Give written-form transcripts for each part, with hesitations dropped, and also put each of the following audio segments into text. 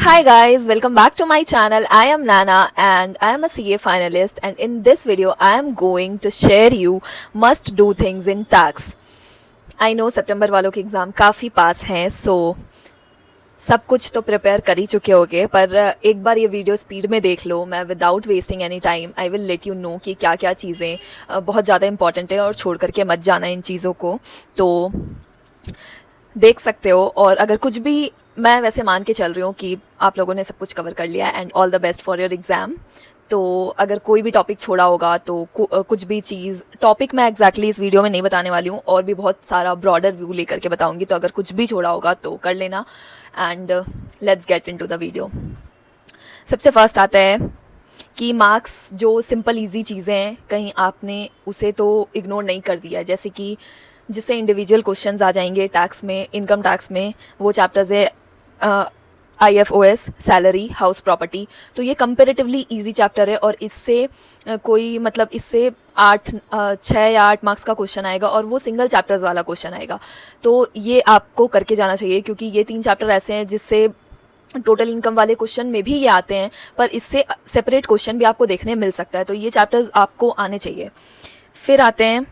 Hi guys, welcome back to my channel. I am Nana and I am a CA finalist, and in this video I am going to share you must do things in tax. I know सितंबर वालों के exam काफ़ी पास हैं, so सब कुछ तो prepare कर ही चुके होगे, पर एक बार ये वीडियो स्पीड में देख लो। मैं without wasting any time I will let you know कि क्या क्या चीज़ें बहुत ज़्यादा इंपॉर्टेंट है और छोड़ करके मत जाना इन चीज़ों को। तो देख सकते हो, और अगर कुछ भी, मैं वैसे मान के चल रही हूँ कि आप लोगों ने सब कुछ कवर कर लिया and all the best for your exam. तो अगर कोई भी टॉपिक छोड़ा होगा तो कुछ भी चीज़, टॉपिक मैं एग्जैक्टली इस वीडियो में नहीं बताने वाली हूँ, और भी बहुत सारा ब्रॉडर व्यू लेकर के बताऊँगी। तो अगर कुछ भी छोड़ा होगा तो कर लेना and let's get into the video. सबसे फर्स्ट आता है कि मार्क्स, जो सिंपल ईजी चीज़ें हैं, कहीं आपने उसे तो इग्नोर नहीं कर दिया है। जैसे कि जिससे इंडिविजुअल क्वेश्चंस आ जाएंगे टैक्स में, इनकम टैक्स में, वो चैप्टर्स है IFOS, सैलरी, हाउस प्रॉपर्टी। तो ये कंपेरेटिवली इजी चैप्टर है और इससे कोई मतलब इससे 6 या 8 मार्क्स का क्वेश्चन आएगा और वो सिंगल चैप्टर्स वाला क्वेश्चन आएगा। तो ये आपको करके जाना चाहिए, क्योंकि ये 3 चैप्टर ऐसे हैं जिससे टोटल इनकम वाले क्वेश्चन में भी ये आते हैं, पर इससे सेपरेट क्वेश्चन भी आपको देखने मिल सकता है। तो ये चैप्टर्स आपको आने चाहिए। फिर आते हैं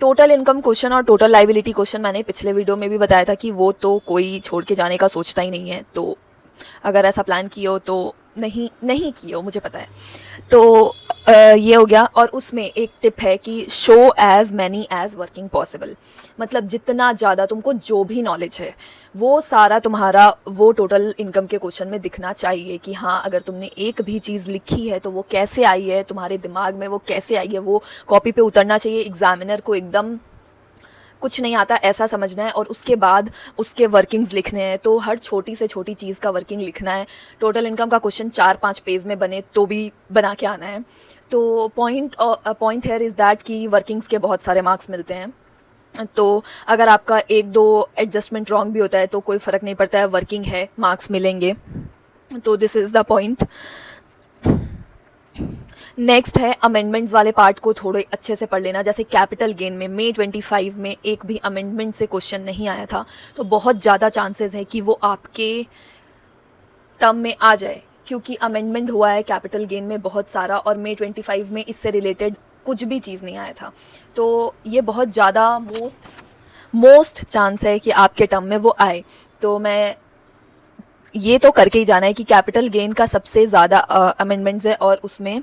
टोटल इनकम क्वेश्चन और टोटल लाइबिलिटी क्वेश्चन। मैंने पिछले वीडियो में भी बताया था कि वो तो कोई छोड़ के जाने का सोचता ही नहीं है। तो अगर ऐसा प्लान किए हो तो नहीं किए हो, मुझे पता है। तो ये हो गया। और उसमें एक टिप है कि show as many as working possible, मतलब जितना ज़्यादा तुमको जो भी नॉलेज है वो सारा तुम्हारा वो टोटल इनकम के क्वेश्चन में दिखना चाहिए कि हाँ, अगर तुमने एक भी चीज़ लिखी है तो वो कैसे आई है तुम्हारे दिमाग में, वो कैसे आई है, वो कॉपी पे उतरना चाहिए। एग्जामिनर को एकदम कुछ नहीं आता ऐसा समझना है और उसके बाद उसके वर्किंग्स लिखने हैं। तो हर छोटी से छोटी चीज़ का वर्किंग लिखना है। टोटल इनकम का क्वेश्चन 4-5 पेज में बने तो भी बना के आना है। तो पॉइंट हेयर इज़ दैट कि वर्किंग्स के बहुत सारे मार्क्स मिलते हैं। तो अगर आपका 1-2 एडजस्टमेंट रॉन्ग भी होता है तो कोई फ़र्क नहीं पड़ता है, वर्किंग है, मार्क्स मिलेंगे। तो this is the point. Next है अमेंडमेंट्स वाले पार्ट को थोड़े अच्छे से पढ़ लेना। जैसे कैपिटल गेन में May 25 में एक भी अमेंडमेंट से क्वेश्चन नहीं आया था, तो बहुत ज़्यादा चांसेस है कि वो आपके टर्म में आ जाए, क्योंकि अमेंडमेंट हुआ है कैपिटल गेन में बहुत सारा, और May 25 में इससे रिलेटेड कुछ भी चीज़ नहीं आया था। तो ये बहुत ज़्यादा मोस्ट चांस है कि आपके टर्म में वो आए। तो मैं ये तो करके ही जाना है कि कैपिटल गेन का सबसे ज़्यादा अमेंडमेंट्स है और उसमें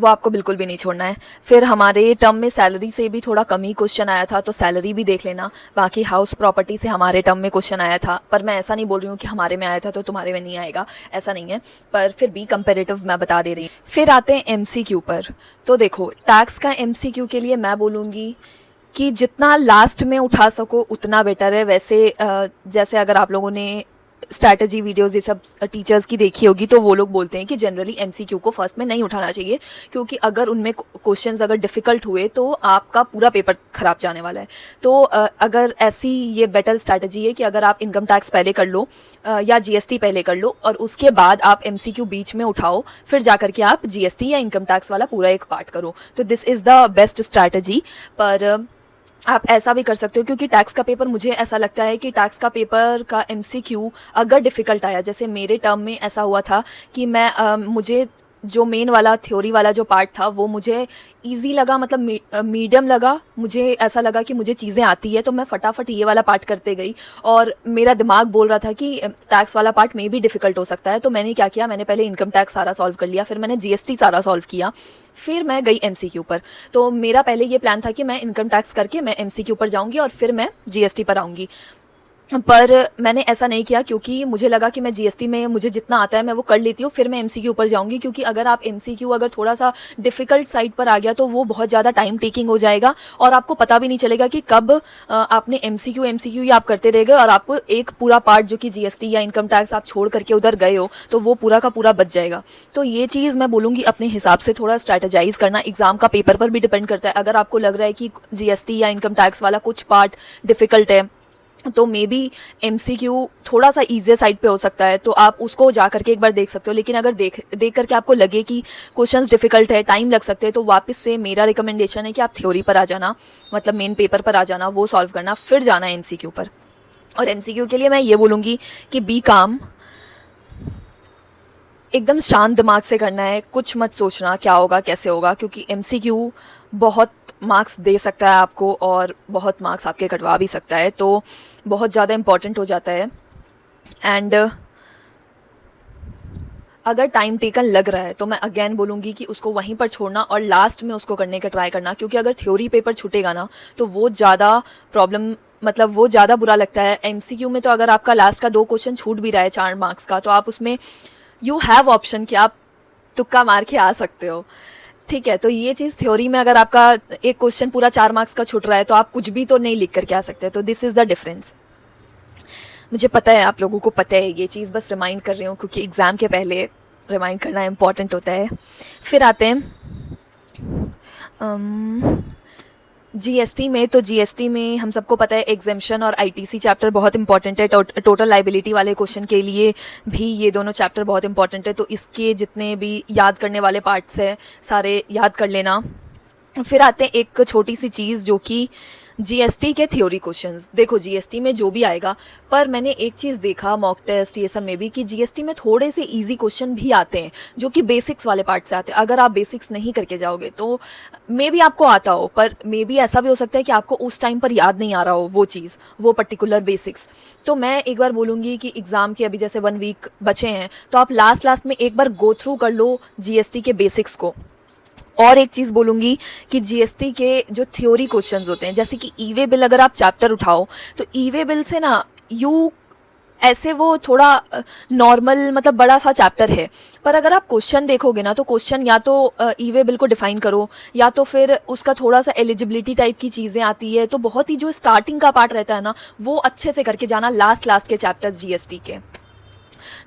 वो आपको बिल्कुल भी नहीं छोड़ना है। फिर हमारे टर्म में सैलरी से भी थोड़ा कम ही क्वेश्चन आया था, तो सैलरी भी देख लेना। बाकी हाउस प्रॉपर्टी से हमारे टर्म में क्वेश्चन आया था, पर मैं ऐसा नहीं बोल रही हूँ कि हमारे में आया था तो तुम्हारे में नहीं आएगा, ऐसा नहीं है, पर फिर भी कंपेरेटिव मैं बता दे रही हूँ। फिर आते हैं MCQ पर। तो देखो, टैक्स का MCQ के लिए मैं बोलूँगी कि जितना लास्ट में उठा सको उतना बेटर है। वैसे जैसे अगर आप लोगों ने स्ट्रैटेजी वीडियोस ये सब टीचर्स की देखी होगी तो वो लोग बोलते हैं कि जनरली MCQ को फर्स्ट में नहीं उठाना चाहिए, क्योंकि अगर उनमें क्वेश्चंस अगर डिफ़िकल्ट हुए तो आपका पूरा पेपर खराब जाने वाला है। तो अगर ऐसी ये बेटर स्ट्रैटेजी है कि अगर आप इनकम टैक्स पहले कर लो या GST पहले कर लो और उसके बाद आप MCQ बीच में उठाओ, फिर जा करके आप GST या इनकम टैक्स वाला पूरा एक पार्ट करो। तो this is the best strategy. पर आप ऐसा भी कर सकते हो, क्योंकि टैक्स का पेपर, मुझे ऐसा लगता है कि टैक्स का पेपर का MCQ अगर डिफ़िकल्ट आया, जैसे मेरे टर्म में ऐसा हुआ था कि मुझे जो मेन वाला थ्योरी वाला जो पार्ट था वो मुझे इजी लगा, मतलब मीडियम लगा। मुझे ऐसा लगा कि मुझे चीज़ें आती है, तो मैं फटाफट ये वाला पार्ट करते गई और मेरा दिमाग बोल रहा था कि टैक्स वाला पार्ट में भी डिफ़िकल्ट हो सकता है। तो मैंने क्या किया, मैंने पहले इनकम टैक्स सारा सॉल्व कर लिया, फिर मैंने GST सारा सॉल्व किया, फिर मैं गई MCQ पर। तो मेरा पहले ये प्लान था कि मैं इनकम टैक्स करके मैं MCQ पर जाऊँगी और फिर मैं GST पर आऊँगी, पर मैंने ऐसा नहीं किया, क्योंकि मुझे लगा कि मैं GST में मुझे जितना आता है मैं वो कर लेती हूँ, फिर मैं MCQ पर जाऊँगी। क्योंकि अगर आप MCQ अगर थोड़ा सा डिफ़िकल्ट साइड पर आ गया तो वो बहुत ज़्यादा टाइम टेकिंग हो जाएगा और आपको पता भी नहीं चलेगा कि कब आपने MCQ या आप करते रह गए और आपको एक पूरा पार्ट जो कि GST या इनकम टैक्स आप छोड़ करके उधर गए हो तो वो पूरा का पूरा बच जाएगा। तो ये चीज़ मैं बोलूँगी अपने हिसाब से थोड़ा स्ट्रैटेजाइज करना। एग्ज़ाम का पेपर पर भी डिपेंड करता है। अगर आपको लग रहा है कि GST या इनकम टैक्स वाला कुछ पार्ट डिफ़िकल्ट है तो मे बी MCQ थोड़ा सा ईजी साइड पे हो सकता है, तो आप उसको जा करके एक बार देख सकते हो। लेकिन अगर देख करके आपको लगे कि क्वेश्चंस डिफ़िकल्ट है, टाइम लग सकते हैं, तो वापस से मेरा रिकमेंडेशन है कि आप थ्योरी पर आ जाना, मतलब मेन पेपर पर आ जाना, वो सॉल्व करना, फिर जाना MCQ पर। और एमसीक्यू के लिए मैं ये बोलूँगी कि बी काम, एकदम शांत दिमाग से करना है, कुछ मत सोचना क्या होगा कैसे होगा, क्योंकि एमसीक्यू बहुत मार्क्स दे सकता है आपको और बहुत मार्क्स आपके कटवा भी सकता है, तो बहुत ज़्यादा इम्पॉर्टेंट हो जाता है। एंड अगर टाइम टेकन लग रहा है तो मैं अगेन बोलूँगी कि उसको वहीं पर छोड़ना और लास्ट में उसको करने का ट्राई करना, क्योंकि अगर थ्योरी पेपर छूटेगा ना तो वो ज़्यादा प्रॉब्लम, मतलब वो ज़्यादा बुरा लगता है। एमसीक्यू में तो अगर आपका लास्ट का 2 क्वेश्चन छूट भी रहा है 4 मार्क्स का, तो आप उसमें यू हैव ऑप्शन कि आप तुक्का मार के आ सकते हो, ठीक है। तो ये चीज़ थ्योरी में अगर आपका एक क्वेश्चन पूरा 4 मार्क्स का छूट रहा है तो आप कुछ भी तो नहीं लिख करके आ सकते, तो दिस इज़ द डिफरेंस। मुझे पता है आप लोगों को पता है ये चीज़, बस रिमाइंड कर रही हूँ क्योंकि एग्ज़ाम के पहले रिमाइंड करना इम्पॉर्टेंट होता है। फिर आते हैं जीएसटी में। तो जीएसटी में हम सबको पता है एग्जेम्पशन और आईटीसी चैप्टर बहुत इंपॉर्टेंट है। टोटल लाइबिलिटी वाले क्वेश्चन के लिए भी ये दोनों चैप्टर बहुत इंपॉर्टेंट है, तो इसके जितने भी याद करने वाले पार्ट्स हैं सारे याद कर लेना। फिर आते हैं एक छोटी सी चीज़ जो कि जीएसटी के थ्योरी क्वेश्चंस। देखो जीएसटी में जो भी आएगा, पर मैंने एक चीज़ देखा मॉक टेस्ट ये सब में भी कि जीएसटी में थोड़े से इजी क्वेश्चन भी आते हैं जो कि बेसिक्स वाले पार्ट से आते हैं। अगर आप बेसिक्स नहीं करके जाओगे तो मे बी आपको आता हो, पर मे बी ऐसा भी हो सकता है कि आपको उस टाइम पर याद नहीं आ रहा हो वो चीज़, वो पर्टिकुलर बेसिक्स। तो मैं एक बार बोलूँगी कि एग्ज़ाम के अभी जैसे 1 वीक बचे हैं तो आप लास्ट में एक बार गो थ्रू कर लो जीएसटी के बेसिक्स को। और एक चीज़ बोलूँगी कि जीएसटी के जो थ्योरी क्वेश्चंस होते हैं, जैसे कि ई वे बिल अगर आप चैप्टर उठाओ तो ई वे बिल से ना ऐसे वो थोड़ा नॉर्मल मतलब बड़ा सा चैप्टर है, पर अगर आप क्वेश्चन देखोगे ना तो क्वेश्चन या तो ई वे बिल को डिफाइन करो या तो फिर उसका थोड़ा सा एलिजिबिलिटी टाइप की चीज़ें आती है, तो बहुत ही जो स्टार्टिंग का पार्ट रहता है ना वो अच्छे से करके जाना लास्ट के चैप्टर्स जीएसटी के।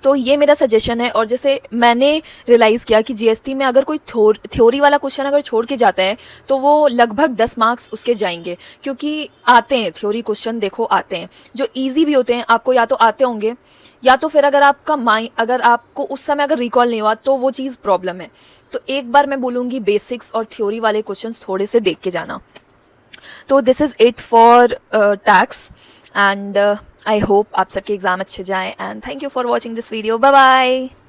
तो ये मेरा सजेशन है। और जैसे मैंने रियलाइज़ किया कि जीएसटी में अगर कोई थ्योरी वाला क्वेश्चन अगर छोड़ के जाता है तो वो लगभग 10 मार्क्स उसके जाएंगे, क्योंकि आते हैं थ्योरी क्वेश्चन, देखो आते हैं जो इजी भी होते हैं, आपको या तो आते होंगे या तो फिर अगर आपका माइंड, अगर आपको उस समय अगर रिकॉल नहीं हुआ तो वो चीज़ प्रॉब्लम है। तो एक बार मैं बोलूँगी बेसिक्स और थ्योरी वाले क्वेश्चन थोड़े से देख के जाना। तो this is it for tax and I hope आप सबके एग्जाम अच्छे जाएं and thank you for watching this video. Bye bye.